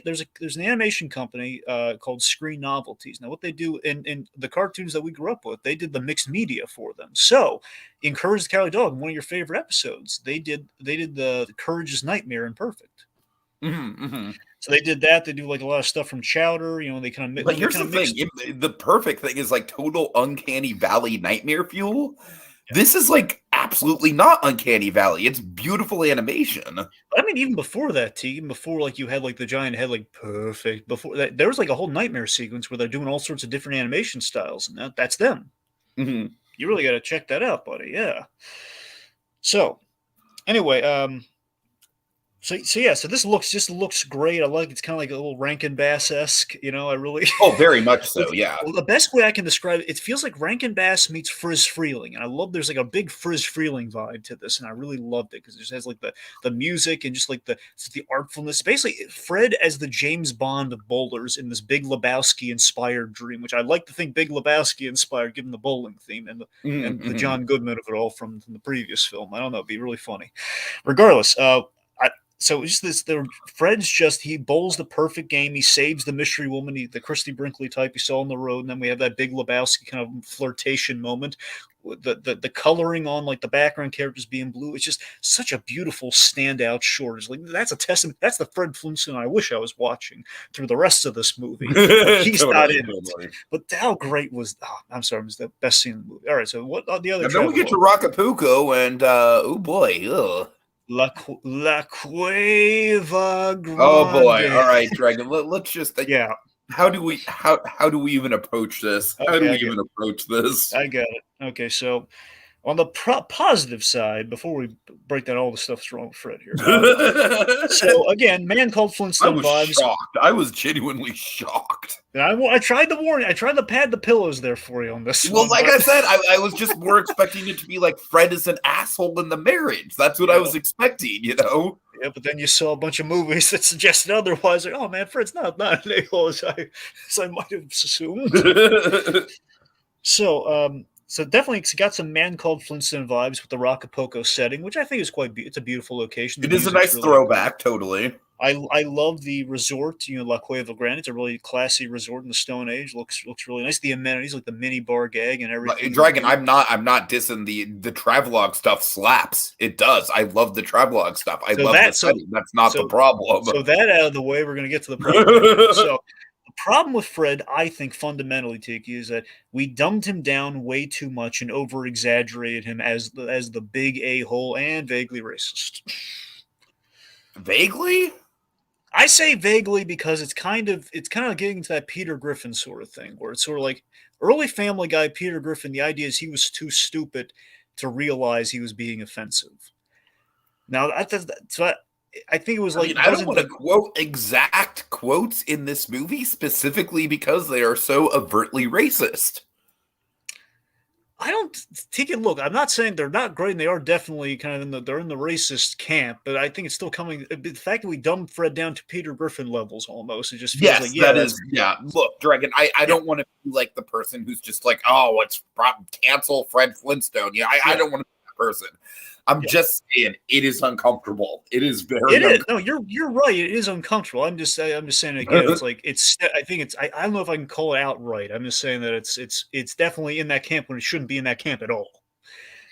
there's an animation company called Screen Novelties. Now, what they do in the cartoons that we grew up with, they did the mixed media for them. So, in Courage the Cowardly Dog, one of your favorite episodes, they did the Courage's Nightmare in Perfect. Mm-hmm. So they did that. They do like a lot of stuff from Chowder. You know, they kind of. But here's the thing: the Perfect thing is like total Uncanny Valley nightmare fuel. This is like absolutely not Uncanny Valley. It's beautiful animation. I mean, even before that, even before like you had like the giant head, like Perfect. Before that, there was like a whole nightmare sequence where they're doing all sorts of different animation styles, and that's them. Mm-hmm. You really got to check that out, buddy. Yeah. So, anyway, So this looks great. I like it's kind of like a little Rankin Bass-esque, you know. I really very much so. Yeah. Well, the best way I can describe it, it feels like Rankin Bass meets Friz Freleng, and I love. There's like a big Friz Freleng vibe to this, and I really loved it because it just has like the music and just like the artfulness. Basically, Fred as the James Bond of bowlers in this Big Lebowski inspired dream, which I like to think Big Lebowski inspired, given the bowling theme and the John Goodman of it all from the previous film. I don't know, it'd be really funny. Regardless, so it's just Fred's he bowls the perfect game. He saves the mystery woman, the Christy Brinkley type you saw on the road, and then we have that Big Lebowski kind of flirtation moment. The coloring on like the background characters being blue, it's just such a beautiful standout short. It's like that's a testament. That's the Fred Flintstone I wish I was watching through the rest of this movie. He's not in it, but how great was? Oh, I'm sorry, it was the best scene in the movie. All right, so what the other? And then we get to Rockapoco, and oh boy, ugh. La Cueva Grande. Oh boy! All right, Dragon. Let's just yeah. How do we even approach this? How do we even approach this? I got it. Okay, so on the positive side, before we break down all the stuff that's wrong with Fred here. So again, Man Called Flintstone vibes. Shocked. I was genuinely shocked. And I tried to warn you. I tried to pad the pillows there for you on this. Well, like I said, I was just more expecting it to be like Fred is an asshole in the marriage. That's what I was expecting, you know. Yeah, but then you saw a bunch of movies that suggested otherwise. Like, oh man, Fred's not an a-hole as I might have assumed. So definitely it's got some Man Called Flintstone vibes with the Rockapoco setting, which I think is it's a beautiful location. It is a nice throwback, totally. I love the resort, La Cueva Grande. It's a really classy resort in the Stone Age. Looks really nice. The amenities like the mini bar gag and everything. Dragon, I'm not dissing the travelogue stuff slaps. It does. I love the travelogue stuff. I love the setting. That's not the problem. So that out of the way, we're gonna get to the problem. So the problem with Fred, I think fundamentally, Tiki, is that we dumbed him down way too much and over exaggerated him as the big a-hole and vaguely racist. Vaguely? I say vaguely because it's kind of getting to that Peter Griffin sort of thing, where it's sort of like early Family Guy Peter Griffin. The idea is he was too stupid to realize he was being offensive. Now, I think it was like I don't want to quote exact quotes in this movie specifically because they are so overtly racist. I don't take it. Look, I'm not saying they're not great, and they are definitely kind of they're in the racist camp. But I think it's still coming. The fact that we dumbed Fred down to Peter Griffin levels almost, it just feels Look, Dragon, I don't want to be like the person who's just like, oh, it's cancel Fred Flintstone. I don't want to be that person. I'm just saying it is uncomfortable. It is very. It is. No, you're right. It is uncomfortable. I'm just saying again. It's like I think it's. I don't know if I can call it outright. I'm just saying that it's definitely in that camp when it shouldn't be in that camp at all.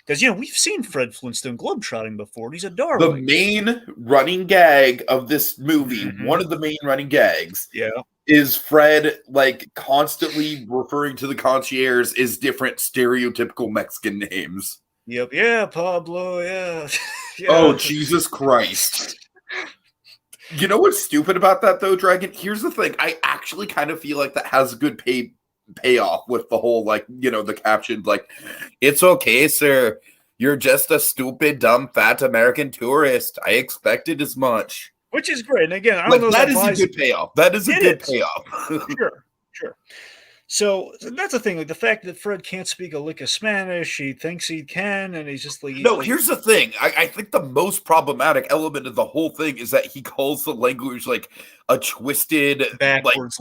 Because we've seen Fred Flintstone globetrotting before. And he's a darling. The main running gag of this movie, one of the main running gags, is Fred like constantly referring to the concierge as different stereotypical Mexican names. Yep. Yeah, Pablo. Yeah. Oh, Jesus Christ. You know what's stupid about that, though, Dragon? Here's the thing. I actually kind of feel like that has a good payoff with the whole, like, the caption, like, it's okay, sir. You're just a stupid, dumb, fat American tourist. I expected as much. Which is great. And again, I don't know if that is a good payoff. That is a good payoff. Sure. So that's the thing, like the fact that Fred can't speak a lick of Spanish, he thinks he can, and he's just like... No, here's the thing. I think the most problematic element of the whole thing is that he calls the language like a twisted, backwards,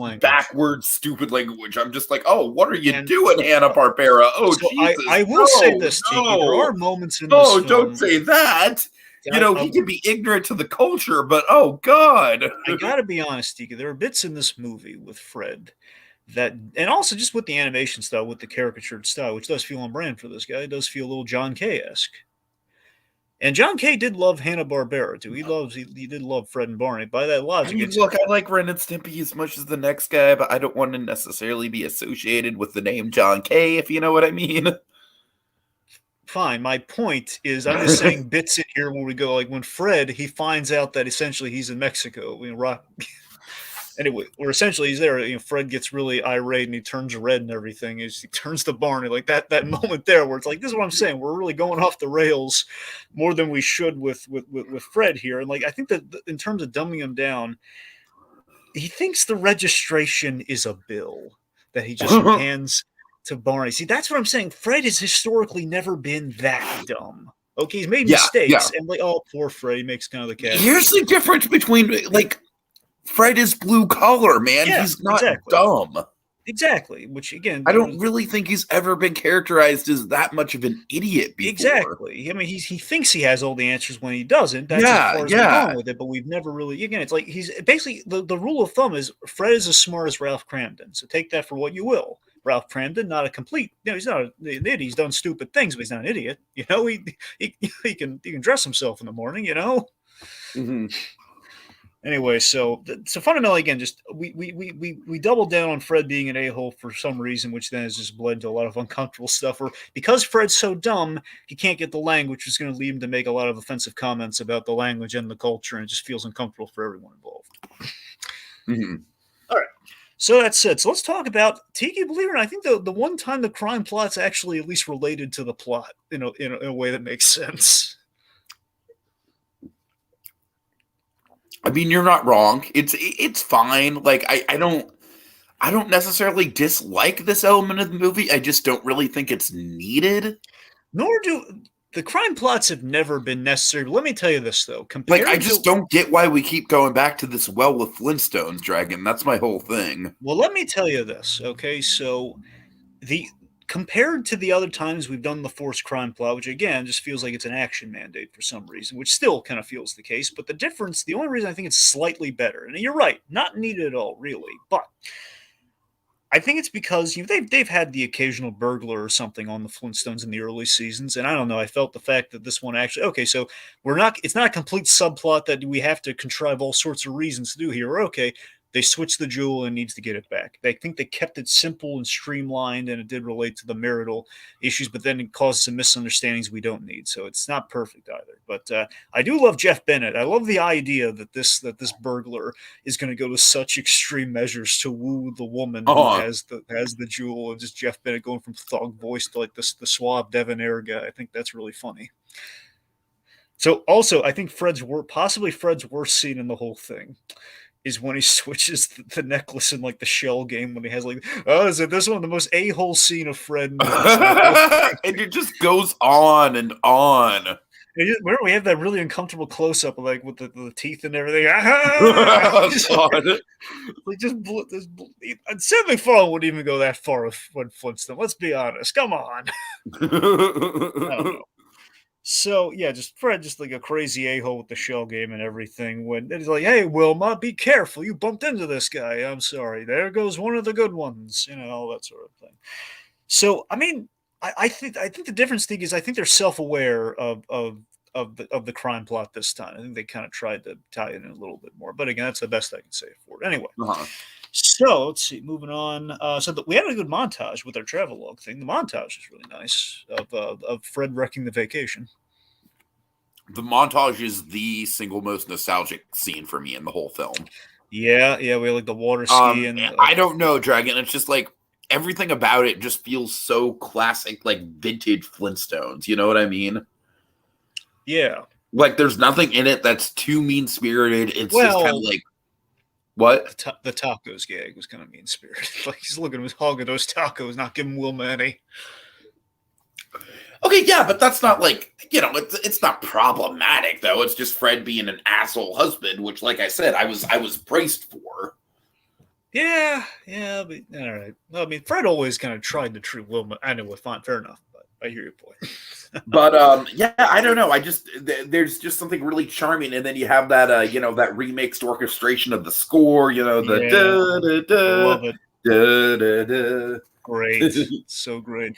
stupid language. I'm just like, oh, what are you doing, Hanna-Barbera? Oh, so Jesus. I will say this, Tiki. There are moments in this film... don't say that. He can be ignorant to the culture, but oh, God. I gotta be honest, Tiki. There are bits in this movie with Fred... and also just with the animation style, with the caricatured style, which does feel on brand for this guy. It does feel a little John Kay-esque. And John Kay did love Hanna-Barbera, too. He did love Fred and Barney. By that logic, I like Ren and Stimpy as much as the next guy, but I don't want to necessarily be associated with the name John Kay, if you know what I mean. Fine. My point is, I'm just saying bits in here where we go, like when Fred, he finds out that essentially he's in Mexico. Anyway, or essentially he's there. Fred gets really irate and he turns red and everything. He turns to Barney, like that moment there where it's like, this is what I'm saying. We're really going off the rails more than we should with Fred here. And like, I think that in terms of dumbing him down, he thinks the registration is a bill that he just hands to Barney. See, that's what I'm saying. Fred has historically never been that dumb. Okay, he's made mistakes and like, oh, poor Fred, he makes kind of the cat. Here's the difference between like. Fred is blue collar, man. He's not dumb. Exactly. Which again, I don't really think he's ever been characterized as that much of an idiot before. exactly. I mean, he thinks he has all the answers when he doesn't. That's as Yeah, far as we've gone yeah. with it. But we've never really. Again, it's like he's basically the rule of thumb is Fred is as smart as Ralph Cramden. So take that for what you will. Ralph Cramden, not a complete. He's not an idiot. He's done stupid things, but he's not an idiot. He can dress himself in the morning. Mm-hmm. Anyway, so fundamentally, again, just we doubled down on Fred being an a-hole for some reason, which then has just bled to a lot of uncomfortable stuff. Or because Fred's so dumb, he can't get the language, which is going to lead him to make a lot of offensive comments about the language and the culture, and it just feels uncomfortable for everyone involved. Mm-hmm. All right. So that's it. So let's talk about Tiki. Believe it or not, I think the one time the crime plot's actually at least related to the plot, in a way that makes sense. I mean, you're not wrong. It's fine. Like I don't necessarily dislike this element of the movie. I just don't really think it's needed. Nor do the crime plots have never been necessary. But let me tell you this though, Like I just don't get why we keep going back to this well with Flintstones, Dragon. That's my whole thing. Well, let me tell you this, okay? So the compared to the other times we've done the forced crime plot, which again just feels like it's an action mandate for some reason, which still kind of feels the case. But the only reason I think it's slightly better, and you're right, not needed at all, really, but I think it's because they've had the occasional burglar or something on the Flintstones in the early seasons, and I don't know. I felt the fact that this one actually okay, so it's not a complete subplot that we have to contrive all sorts of reasons to do here. Okay, they switched the jewel and needs to get it back. I think they kept it simple and streamlined, and it did relate to the marital issues, but then it caused some misunderstandings we don't need. So it's not perfect either. But I do love Jeff Bennett. I love the idea that this burglar is going to go to such extreme measures to woo the woman who has the jewel, and just Jeff Bennett going from thug voice to like the suave debonair guy. I think that's really funny. So also, I think possibly Fred's worst scene in the whole thing is when he switches the necklace in like the shell game when he has like, oh, is it this one the most a-hole scene of Fred? And it just goes on and on. Where we have that really uncomfortable close up, like with the teeth and everything. Like Sid MacFarlane wouldn't even go that far with Flintstone. Let's be honest. Come on. I don't know. So yeah, just Fred, just like a crazy a-hole with the shell game and everything. When it's like, "Hey, Wilma, be careful! You bumped into this guy. I'm sorry. There goes one of the good ones." All that sort of thing. So I mean, I think the difference thing is I think they're self-aware of the crime plot this time. I think they kind of tried to tie it in a little bit more, but again, that's the best I can say for it. Anyway. So let's see. Moving on. We had a good montage with our travelogue thing. The montage is really nice of Fred wrecking the vacation. The montage is the single most nostalgic scene for me in the whole film. Yeah, we like the water ski and I don't know, Dragon. It's just like everything about it just feels so classic, like vintage Flintstones. You know what I mean? Yeah. Like there's nothing in it that's too mean spirited. It's just kind of like. What? The tacos gag was kind of mean spirited. Like he's looking at his hogging those tacos, not giving Wilma any. Okay, yeah, but that's not like it's not problematic though. It's just Fred being an asshole husband, which, like I said, I was braced for. Yeah, but all right. Well, I mean, Fred always kind of tried to treat Wilma. Anyway, fine, fair enough. But I hear your point. But yeah, I don't know. There's just something really charming, and then you have that that remixed orchestration of the score. Love it. Da, da, da. Great, so great.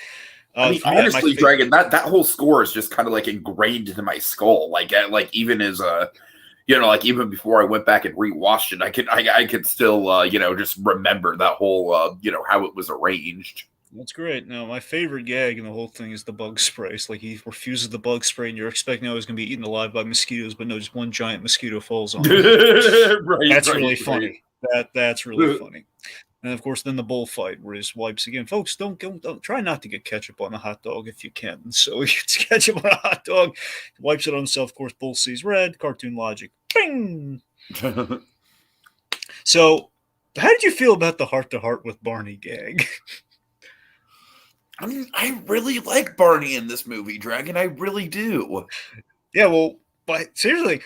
I mean, honestly, Dragon, that whole score is just kind of like ingrained into my skull. Like even as like even before I went back and rewatched it, I could still just remember that whole how it was arranged. That's great. No, my favorite gag in the whole thing is the bug spray. It's like he refuses the bug spray, and you're expecting he's going to be eaten alive by mosquitoes, but no, just one giant mosquito falls on him. That's really funny. That's really funny. And of course, then the bullfight where his wipes again. Folks, don't try not to get ketchup on a hot dog if you can. So he gets ketchup on a hot dog, wipes it on himself. Of course, bull sees red. Cartoon logic. Bing. So, how did you feel about the heart-to-heart with Barney gag? I mean, I really like Barney in this movie, Dragon. I really do. Yeah, well, but seriously,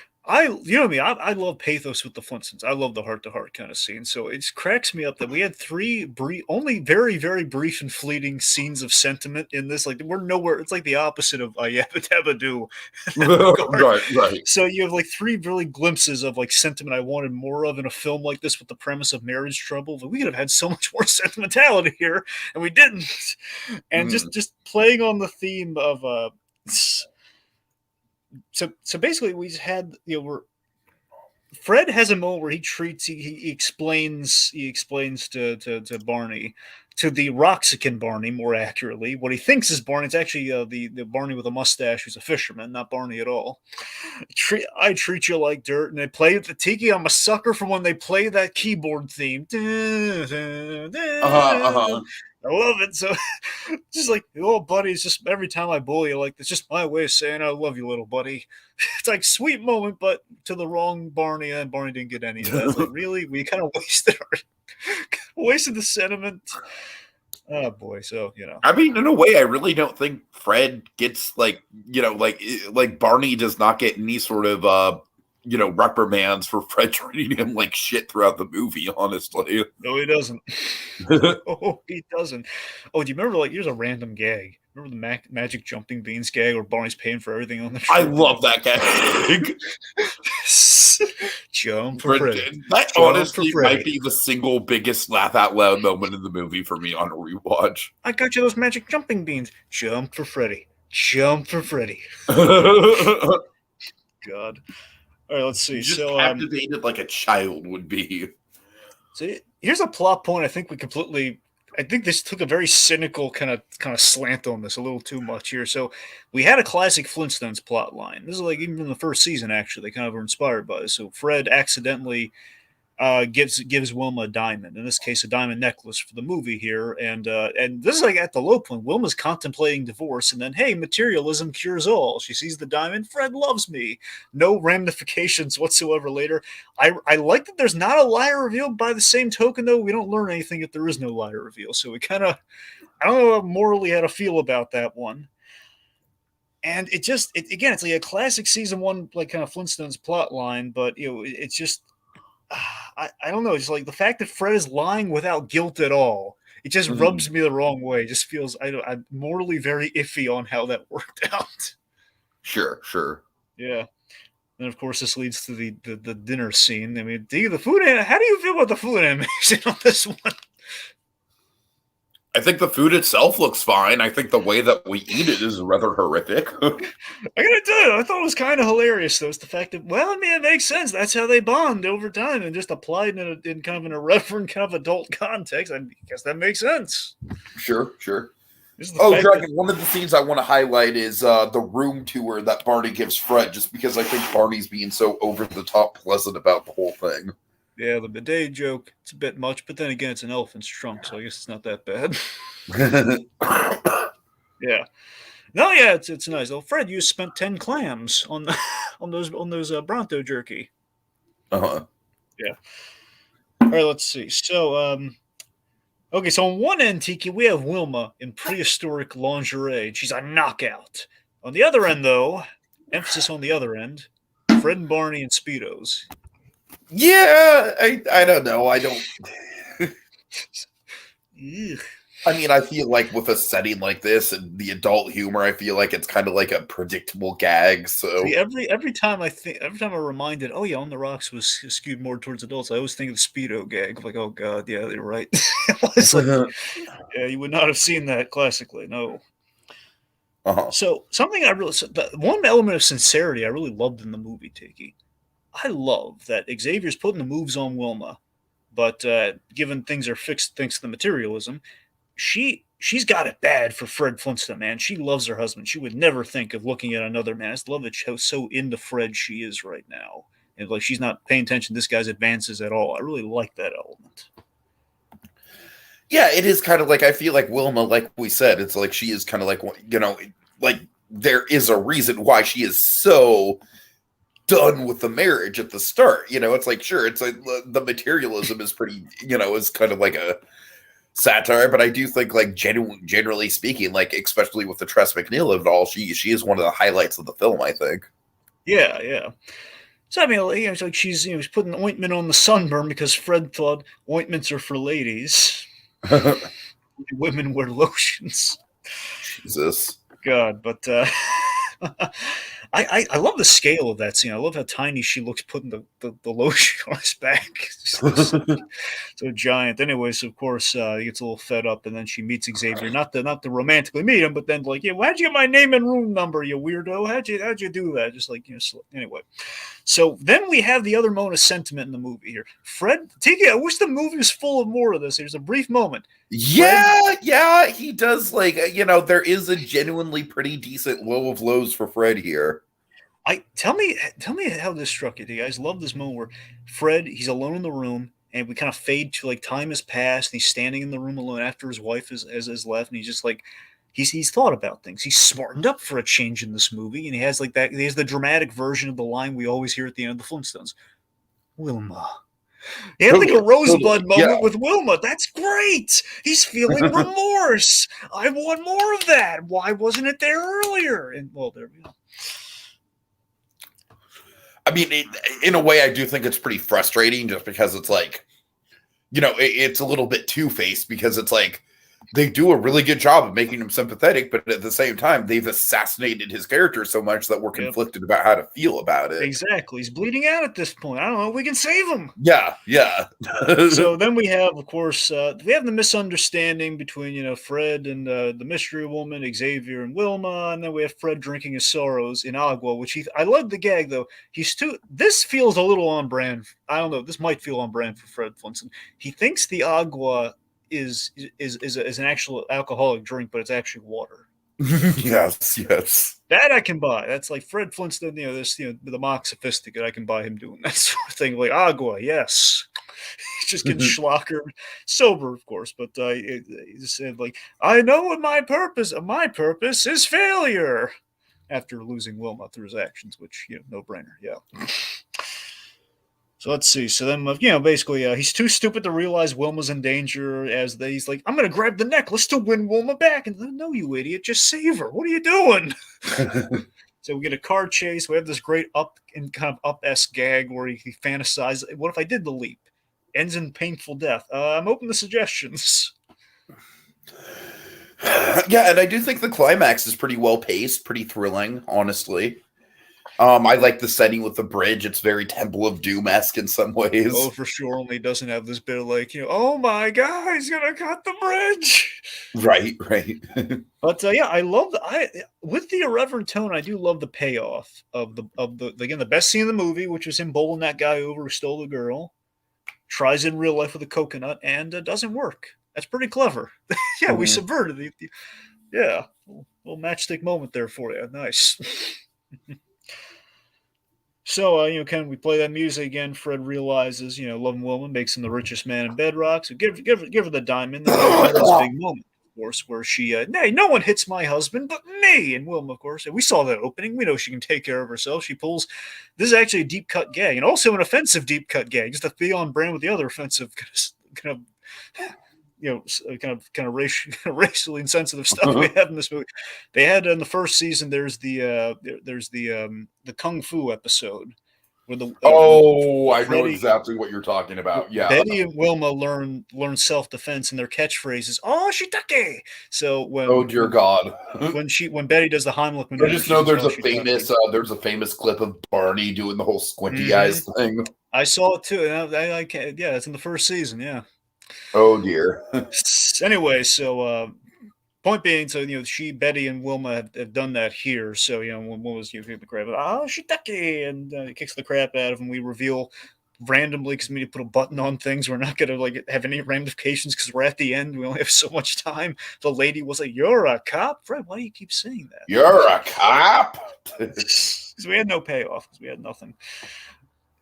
you know me, I love pathos with the Flintstones. I love the heart-to-heart kind of scene. So it just cracks me up that we had three only very, very brief and fleeting scenes of sentiment in this. Like, we're nowhere. It's like the opposite of Yabba Dabba Doo in that regard. Right. So you have like three really glimpses of like sentiment I wanted more of in a film like this with the premise of marriage trouble. But we could have had so much more sentimentality here, and we didn't. And just playing on the theme of so basically we just had, you know, Fred has a moment where he explains to Barney, to the Roxican Barney more accurately, what he thinks is Barney. It's actually the Barney with a mustache who's a fisherman, not Barney at all. I treat you like dirt, and they play the Tiki. I'm a sucker for when they play that keyboard theme. I love it. So just like the old buddy is just every time I bully you, like it's just my way of saying I love you, little buddy. It's like sweet moment, but to the wrong Barney, and Barney didn't get any of that. It's like, really, we kind of wasted the sentiment. Oh boy, so you know. I mean, in a way, I really don't think Fred gets like Barney does not get any sort of reprimands for Fred treating him like shit throughout the movie, honestly. No, he doesn't. Oh, he doesn't. Oh, do you remember, like, here's a random gag. Remember the magic jumping beans gag where Barney's paying for everything on the trip? I love that gag. Jump for Freddy. That honestly might be the single biggest laugh out loud moment in the movie for me on a rewatch. I got you those magic jumping beans. Jump for Freddy. Jump for Freddy. God. All right, let's see. Just captivated like a child would be. So here's a plot point. I think this took a very cynical kind of slant on this a little too much here. So we had a classic Flintstones plot line. This is like even in the first season, actually, they kind of were inspired by this. So Fred accidentally gives Wilma a diamond, in this case a diamond necklace for the movie here, and this is like at the low point. Wilma's contemplating divorce, and then hey, materialism cures all. She sees the diamond. Fred loves me. No ramifications whatsoever later. I like that there's not a liar reveal. By the same token, though, we don't learn anything if there is no liar reveal. So we kind of, I don't know morally how to feel about that one. And it's like a classic season one, like kind of Flintstones plot line, but you know, it's just. I don't know. It's like the fact that Fred is lying without guilt at all. It just rubs me the wrong way. It just feels I'm morally very iffy on how that worked out. Sure. Yeah. And of course, this leads to the dinner scene. I mean, how do you feel about the food animation on this one? I think the food itself looks fine. I think the way that we eat it is rather horrific. I gotta tell you, I thought it was kind of hilarious, though. It's the fact that, well, I mean, it makes sense. That's how they bond over time, and just applied in kind of an irreverent, kind of adult context. I guess that makes sense. Sure. Dragon, one of the scenes I want to highlight is the room tour that Barney gives Fred, just because I think Barney's being so over-the-top pleasant about the whole thing. Yeah, the bidet joke, it's a bit much, but then again, it's an elephant's trunk, so I guess it's not that bad. Yeah. No, yeah, it's nice. Oh, Fred, you spent 10 clams on those Bronto jerky. Uh-huh. Yeah. All right, let's see. So, okay, so on one end, Tiki, we have Wilma in prehistoric lingerie. She's a knockout. On the other end, though, emphasis on the other end, Fred and Barney in Speedos. Yeah, I don't know. I don't. I mean, I feel like with a setting like this and the adult humor, I feel like it's kind of like a predictable gag. So see, every time I'm reminded, oh yeah, On the Rocks was skewed more towards adults. I always think of the Speedo gag. Like, oh god, yeah, you're right. It's like, yeah, you would not have seen that classically. No. So one element of sincerity I really loved in the movie, Tiki. I love that Xavier's putting the moves on Wilma, but given things are fixed thanks to the materialism, she's got it bad for Fred Flintstone, man. She loves her husband. She would never think of looking at another man. I just love how so into Fred she is right now. And like she's not paying attention to this guy's advances at all. I really like that element. Yeah, it is kind of like, I feel like Wilma, like we said, it's like she is kind of like, you know, like there is a reason why she is so done with the marriage at the start. You know, it's like, sure, it's like the materialism is pretty, you know, is kind of like a satire, but I do think, like, generally speaking, like, especially with the Tress MacNeille of it all, she is one of the highlights of the film, I think. Yeah. So I mean, it's like she's putting ointment on the sunburn because Fred thought ointments are for ladies. Women wear lotions. Jesus. God, but I love the scale of that scene. I love how tiny she looks putting the lotion on his back. So giant. Anyways, of course, he gets a little fed up, and then she meets Xavier. Not to romantically meet him, but then like, yeah, why'd you get my name and room number, you weirdo? How'd you do that? Just like anyway. So then we have the other moment of sentiment in the movie here. Fred, Tiki, I wish the movie was full of more of this. There's a brief moment. Yeah, he does, like, there is a genuinely pretty decent low of lows for Fred here. Tell me how this struck you. Do you guys love this moment where Fred, he's alone in the room, and we kind of fade to like time has passed, and he's standing in the room alone after his wife has left, and he's just like he's thought about things. He's smartened up for a change in this movie, and he has like that. He has the dramatic version of the line we always hear at the end of the Flintstones. Wilma. He had like a Rosebud moment with Wilma. That's great. He's feeling remorse. I want more of that. Why wasn't it there earlier? And well, there we go. I mean, in a way, I do think it's pretty frustrating just because it's like, it's a little bit two-faced because it's like they do a really good job of making him sympathetic, but at the same time, they've assassinated his character so much that we're conflicted about how to feel about it. Exactly. He's bleeding out at this point. I don't know. We can save him. Yeah. So then we have, of course, we have the misunderstanding between, Fred and the mystery woman, Xavier and Wilma, and then we have Fred drinking his sorrows in Agua, which I love the gag, though. This feels a little on brand. I don't know. This might feel on brand for Fred Flintstone. He thinks the Agua is an actual alcoholic drink, but it's actually water. Yes. That I can buy. That's like Fred Flintstone, the mock sophisticate. I can buy him doing that sort of thing. Like Agua, yes. He's just getting schlockered, sober, of course. But he said, like, I know what my purpose is failure. After losing Wilma through his actions, which, no brainer. Yeah. So let's see. So then, basically, he's too stupid to realize Wilma's in danger. He's like, I'm going to grab the necklace to win Wilma back. And no, you idiot, just save her. What are you doing? So we get a car chase. We have this great up-esque gag where he fantasizes. What if I did the leap? Ends in painful death. I'm open to suggestions. Yeah, and I do think the climax is pretty well paced, pretty thrilling, honestly. I like the setting with the bridge. It's very Temple of Doom-esque in some ways. Oh, for sure. Only it doesn't have this bit of like, oh my God, he's gonna cut the bridge. Right. But I love with the irreverent tone. I do love the payoff of the best scene in the movie, which was him bowling that guy over who stole the girl. Tries in real life with a coconut and doesn't work. That's pretty clever. Yeah, we subverted the little matchstick moment there for you. Nice. So, we play that music again. Fred realizes, loving Wilma makes him the richest man in Bedrock. So give her the diamond. Then this big moment, of course, where she, nay, no one hits my husband but me. And Wilma, of course, we saw that opening. We know she can take care of herself. She pulls. This is actually a deep cut gag, and also an offensive deep cut gag, just to be on brand with the other offensive kind of racially insensitive stuff we have in this movie. They had in the first season. There's the kung fu episode where I know exactly what you're talking about. Yeah, Betty and Wilma learn self defense, and their catchphrase is "Oh shiitake." So oh dear God, when Betty does the Heimlich maneuver, I just know there's a famous clip of Barney doing the whole squinty eyes thing. I saw it too. I can't. Yeah, it's in the first season. Yeah. Oh dear. Anyway, so point being, so Betty and Wilma have done that here. So when was the crap? Oh, shiitake, and he kicks the crap out of him. We reveal randomly because we need to put a button on things. We're not going to have any ramifications because we're at the end. We only have so much time. The lady was like, "You're a cop, Fred. Why do you keep saying that? You're a cop." Because we had no payoff. Because we had nothing.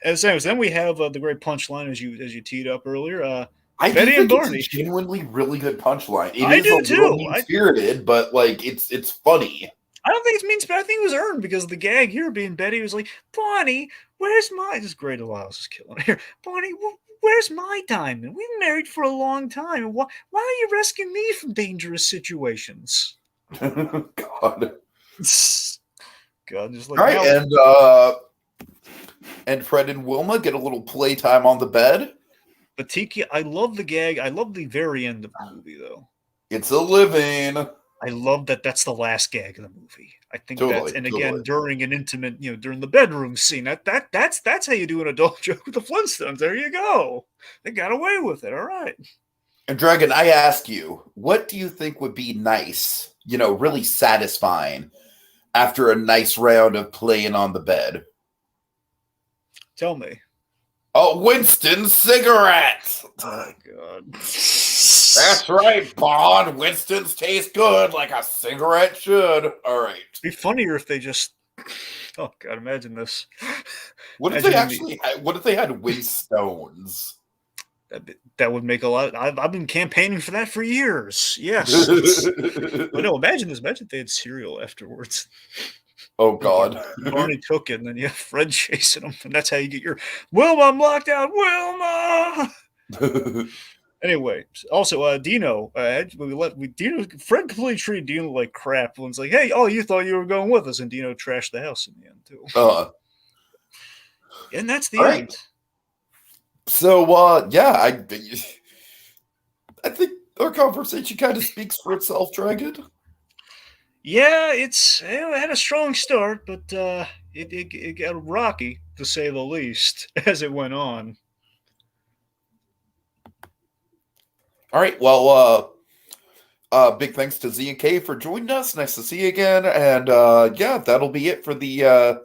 Anyways, then we have the great punchline as you teed up earlier. Betty and Barney. It's a genuinely really good punchline. It is a little mean-spirited, but it's funny. I don't think it's mean-spirited. I think it was earned because the gag here being Betty was like, Barney, where's my... This is great. Elias is killing here. Barney, where's my diamond? We've been married for a long time. Why are you rescuing me from dangerous situations? God. God, just like... All right, and And Fred and Wilma get a little playtime on the bed. But Tiki, I love the gag. I love the very end of the movie, though. It's a living. I love that that's the last gag of the movie. I think Totally, and again, totally. during an intimate, during the bedroom scene, that's how you do an adult joke with the Flintstones. There you go. They got away with it. All right. And Dragon, I ask you, what do you think would be nice, really satisfying after a nice round of playing on the bed? Tell me. Oh, Winston cigarettes. Oh, God. That's right, Bond. Winston's taste good like a cigarette should. All right. It'd be funnier if they just... Oh, God, imagine this. What if they actually what if they had Winstones? That would make a lot... I've been campaigning for that for years. Yes. But no, imagine this. Imagine if they had cereal afterwards. Oh, God. Barney took it, and then you have Fred chasing him, and that's how you get your Wilma, I'm locked out, Wilma! Anyway, also, Dino, Fred completely treated Dino like crap. One's like, hey, you thought you were going with us, and Dino trashed the house in the end, too. And that's the end. Right. So, yeah, I think our conversation kind of speaks for itself, Dragon. Yeah, it had a strong start, but it got rocky, to say the least, as it went on. All right, well, big thanks to Z and K for joining us. Nice to see you again, and yeah, that'll be it for the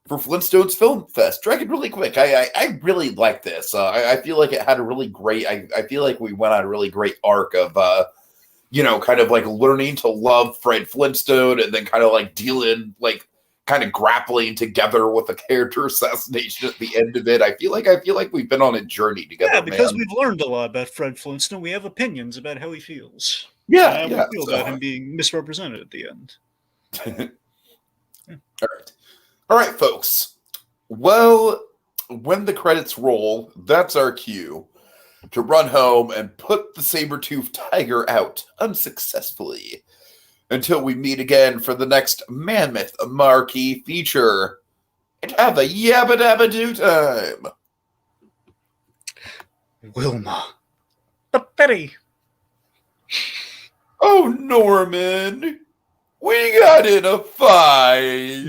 for Flintstones Film Fest. Dragon, really quick, I really like this. I feel like it had a really great. I feel like we went on a really great arc of kind of like learning to love Fred Flintstone, and then kind of like dealing, like kind of grappling together with the character assassination at the end of it. I feel like we've been on a journey together. Yeah, because we've learned a lot about Fred Flintstone. We have opinions about how he feels. Yeah, we feel about him being misrepresented at the end. All right, folks. Well, when the credits roll, that's our cue to run home and put the saber-toothed tiger out unsuccessfully until we meet again for the next mammoth marquee feature. And have a yabba-dabba-doo time. Wilma. The Betty. Oh, Norman. We got in a fight.